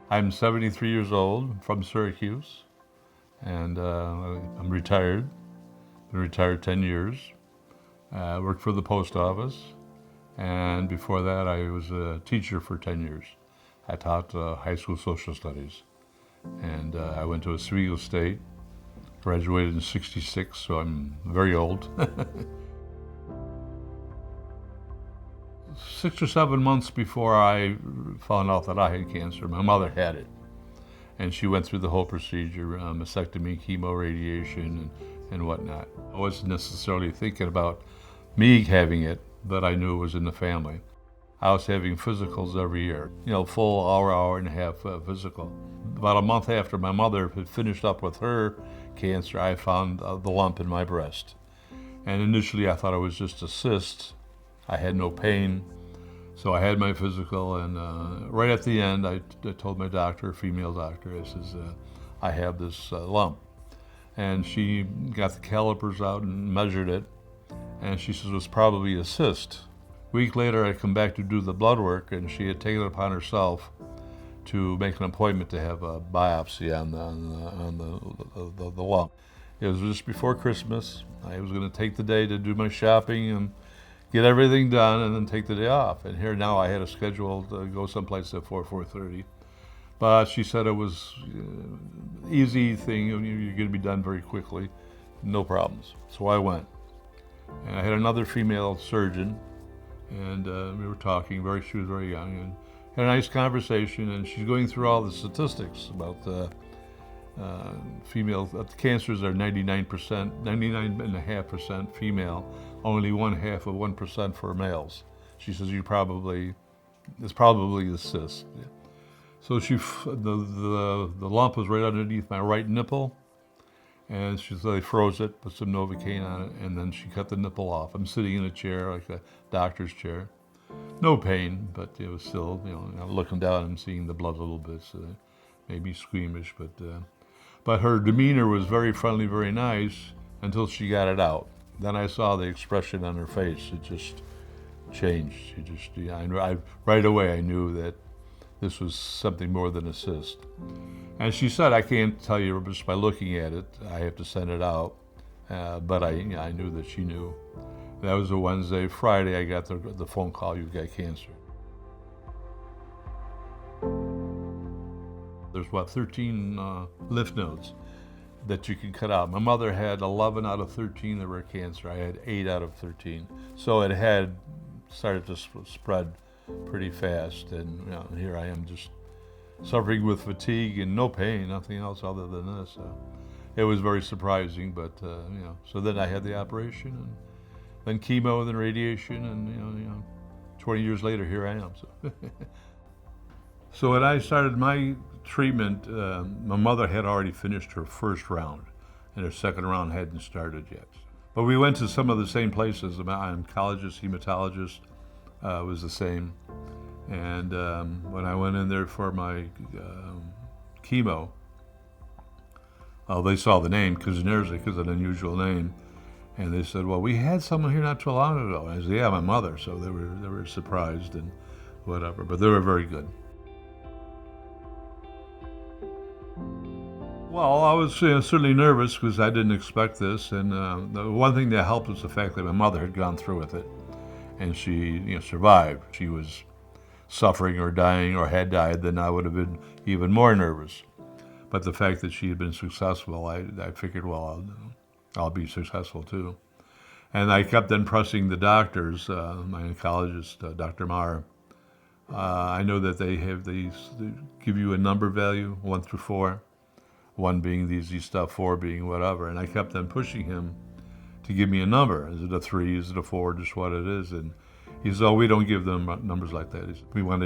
I'm 73 years old, from Syracuse, and I'm retired. Been retired 10 years. I worked for the post office, and before that I was a teacher for 10 years. I taught high school social studies, and I went to Oswego State, graduated in '66, so I'm very old. 6 or 7 months before I found out that I had cancer, my mother had it. And she went through the whole procedure, mastectomy, chemo, radiation, and whatnot. I wasn't necessarily thinking about me having it, but I knew it was in the family. I was having physicals every year, full hour and a half physical. About a month after my mother had finished up with her cancer, I found the lump in my breast. And initially I thought it was just a cyst. I had no pain. So I had my physical, and right at the end, I told my doctor, female doctor, I says, I have this lump. And she got the calipers out and measured it, and she says it was probably a cyst. A week later, I come back to do the blood work, and she had taken it upon herself to make an appointment to have a biopsy on the lump. It was just before Christmas. I was going to take the day to do my shopping and get everything done and then take the day off. And here now I had a schedule to go someplace at 4:30. But she said it was easy thing, you're going to be done very quickly, no problems. So I went. And I had another female surgeon, and we were talking, she was very young, and had a nice conversation, and she's going through all the statistics about female cancers are 99.5% female, only 0.5% for males. She says it's probably the cyst. Yeah. So the lump was right underneath my right nipple, and she said they froze it, put some Novocaine on it, and then she cut the nipple off. I'm sitting in a chair, like a doctor's chair. No pain, but it was still, I'm looking down and seeing the blood a little bit, so it made me squeamish, but her demeanor was very friendly, very nice, until she got it out. Then I saw the expression on her face. It just changed. Right away I knew that this was something more than a cyst. And she said, I can't tell you just by looking at it. I have to send it out. But I knew that she knew. That was a Wednesday. Friday, I got the phone call, you've got cancer. There's 13 lymph nodes that you can cut out. My mother had 11 out of 13 that were cancer. I had 8 out of 13. So it had started to spread pretty fast, and here I am just suffering with fatigue and no pain, nothing else other than this. It was very surprising, but so then I had the operation, and then chemo, then radiation, and 20 years later, here I am. So, so when I started my treatment, my mother had already finished her first round, and her second round hadn't started yet. But we went to some of the same places. My oncologist, hematologist was the same. And when I went in there for my chemo, they saw the name, Kuznetsov, because of an unusual name. And they said, well, we had someone here not too long ago. And I said, yeah, my mother. So they were surprised and whatever, but they were very good. Well, I was certainly nervous because I didn't expect this. And the one thing that helped was the fact that my mother had gone through with it, and she survived. She was suffering or dying or had died, then I would have been even more nervous. But the fact that she had been successful, I figured, well, I'll be successful too. And I kept then pressing the doctors, my oncologist, Dr. Maher. I know that they give you a number value, 1 through 4, 1 being the easy stuff, 4 being whatever. And I kept then pushing him to give me a number. Is it a 3? Is it a 4? Just what it is. And he said, oh, we don't give them numbers like that. We want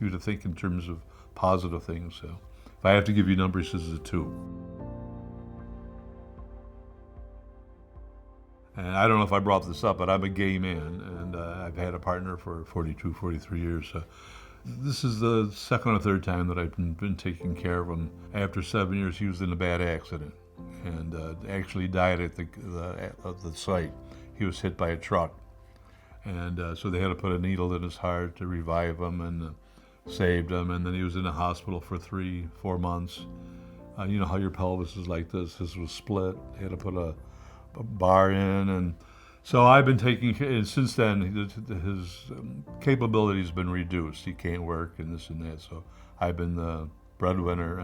you to think in terms of positive things. So if I have to give you numbers, this is a 2. And I don't know if I brought this up, but I'm a gay man, and I've had a partner for 42, 43 years. So this is the second or third time that I've been taking care of him. After 7 years, he was in a bad accident and actually died at the site. He was hit by a truck. And so they had to put a needle in his heart to revive him, and saved him, and then he was in the hospital for 3-4 months. You know how your pelvis is like this. This was split. They had to put a bar in, and so I've been taking care, and since then his capability's been reduced. He can't work and this and that, so I've been the breadwinner,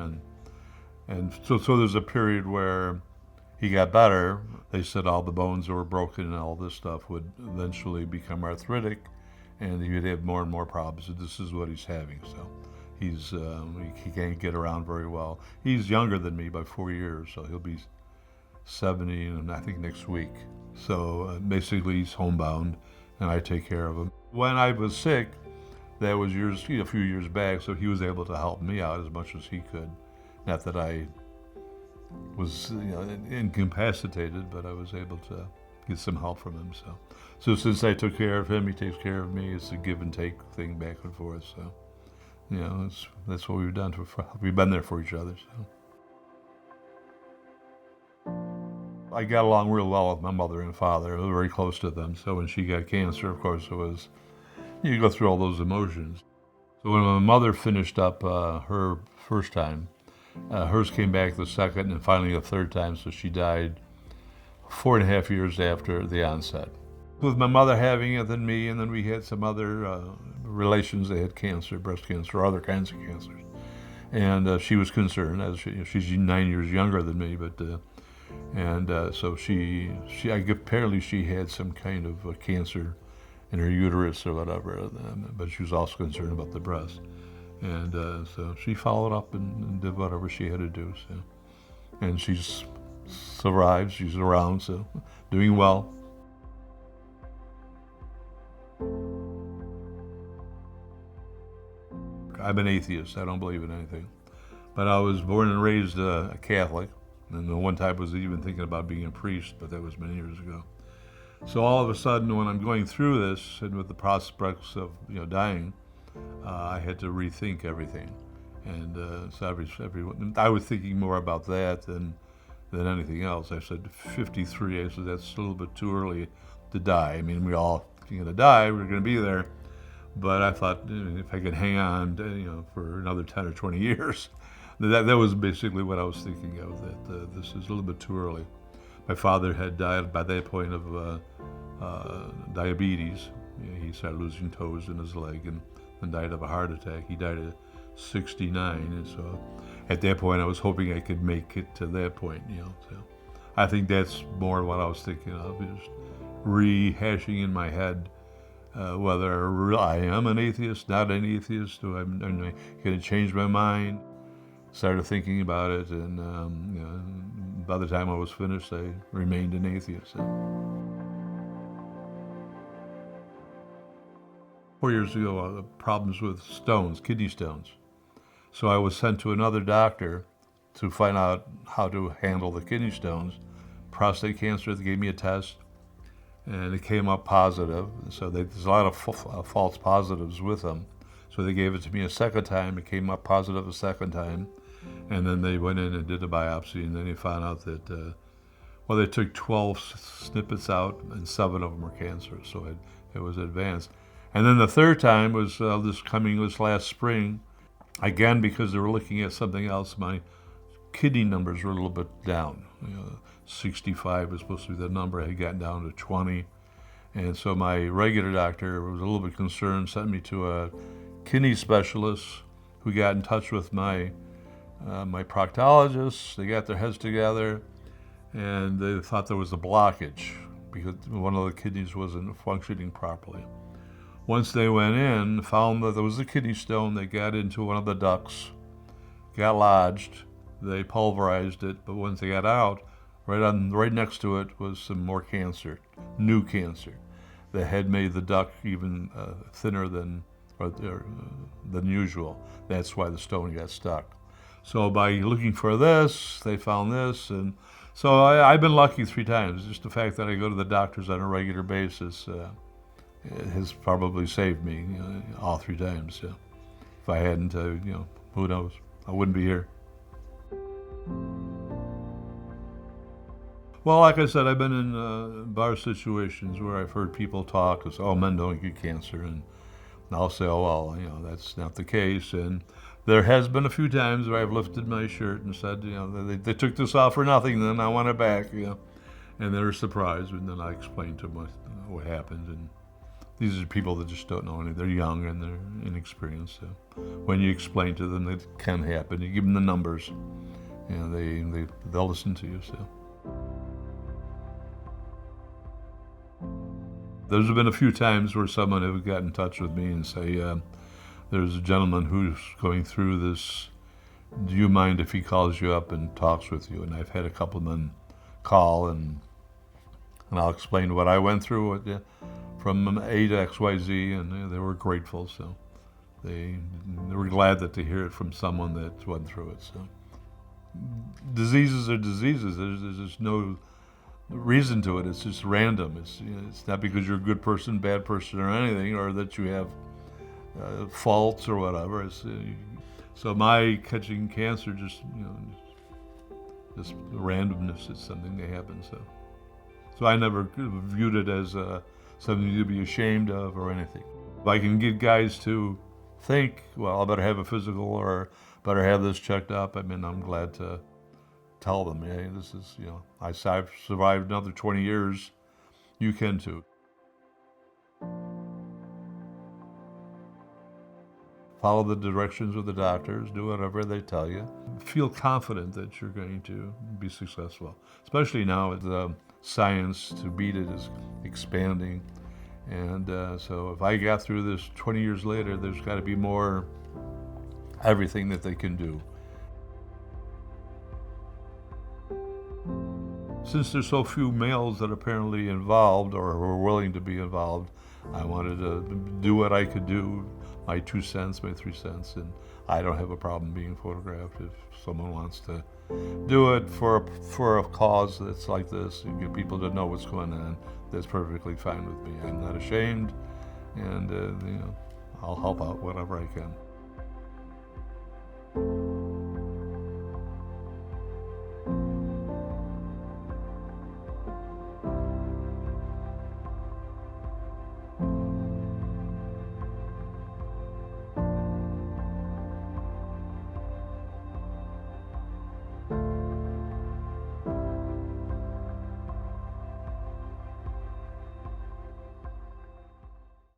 and so there's a period where he got better. They said all the bones that were broken and all this stuff would eventually become arthritic, and he would have more and more problems. And this is what he's having. So he can't get around very well. He's younger than me by 4 years, so he'll be 70, and I think next week. So basically, he's homebound, and I take care of him. When I was sick, that was a few years back, so he was able to help me out as much as he could. Not that I was incapacitated, but I was able to get some help from him. So since I took care of him, he takes care of me. It's a give and take thing back and forth. So that's what we've done. We've been there for each other. So I got along real well with my mother and father. I was very close to them. So when she got cancer, of course, you go through all those emotions. So when my mother finished up her first time, hers came back the second and finally the third time, so she died 4.5 years after the onset. With my mother having it than me, and then we had some other relations that had cancer, breast cancer, or other kinds of cancers. And she was concerned, as she's 9 years younger than me, but so apparently she had some kind of cancer in her uterus or whatever, but she was also concerned about the breast. And so she followed up and did whatever she had to do. So, and she's survived. She's around, so doing well. I'm an atheist. I don't believe in anything. But I was born and raised a Catholic, and the one time I was even thinking about being a priest, but that was many years ago. So all of a sudden, when I'm going through this, and with the prospects of dying, I had to rethink everything, and so I was thinking more about that than anything else. I said 53. I said that's a little bit too early to die. I mean, we all going to die. We're going to be there, but I thought if I could hang on, for another 10 or 20 years, that was basically what I was thinking of. That this is a little bit too early. My father had died by that point of diabetes. He started losing toes in his leg and died of a heart attack. He died at 69, and so at that point I was hoping I could make it to that point. So I think that's more what I was thinking of, just rehashing in my head whether I am an atheist, not an atheist, or am I going to change my mind. Started thinking about it, and by the time I was finished, I remained an atheist. 4 years ago, problems with stones, kidney stones. So I was sent to another doctor to find out how to handle the kidney stones. Prostate cancer, they gave me a test, and it came up positive. So there's a lot of false positives with them. So they gave it to me a second time. It came up positive a second time. And then they went in and did a biopsy, and then they found out that, they took 12 snippets out, and 7 of them were cancerous, so it was advanced. And then the third time was this last spring. Again, because they were looking at something else, my kidney numbers were a little bit down. 65 was supposed to be the number. I had gotten down to 20. And so my regular doctor was a little bit concerned, sent me to a kidney specialist who got in touch with my proctologist. They got their heads together, and they thought there was a blockage because one of the kidneys wasn't functioning properly. Once they went in, found that there was a kidney stone that got into one of the ducts, got lodged. They pulverized it, but once they got out, right next to it was some more cancer, new cancer, that had made the duct even thinner than usual. That's why the stone got stuck. So by looking for this, they found this, and so I've been lucky 3 times. Just the fact that I go to the doctors on a regular basis has probably saved me all 3 times. So if I hadn't, who knows? I wouldn't be here. Well, like I said, I've been in bar situations where I've heard people talk as, men don't get cancer, and And I'll say, oh, well, that's not the case. And there has been a few times where I've lifted my shirt and said, they took this off for nothing, then I want it back, And they're surprised, and then I explain to them what happened. And these are people that just don't know anything. They're young and they're inexperienced. So when you explain to them that it can happen, you give them the numbers, they'll listen to you. So there's been a few times where someone have got in touch with me and say, there's a gentleman who's going through this. Do you mind if he calls you up and talks with you? And I've had a couple of men call, and I'll explain what I went through from A to XYZ, and they were grateful. So they were glad that to hear it from someone that went through it. So diseases are diseases. There's just no reason to it. It's just random. It's not because you're a good person, bad person, or anything, or that you have faults or whatever. So my catching cancer just randomness is something that happens. So I never viewed it as something to be ashamed of or anything. If I can get guys to think, well, I better have a physical or better have this checked up, I'm glad to tell them, hey, this is, I've survived another 20 years. You can too. Follow the directions of the doctors, do whatever they tell you. Feel confident that you're going to be successful, especially now with the science to beat it is expanding. And so if I got through this 20 years later, there's got to be more everything that they can do. Since there's so few males that are apparently involved or were willing to be involved, I wanted to do what I could do, my 2 cents, my 3 cents, and I don't have a problem being photographed. If someone wants to do it for a cause that's like this, you get people to know what's going on, that's perfectly fine with me. I'm not ashamed, and I'll help out whatever I can.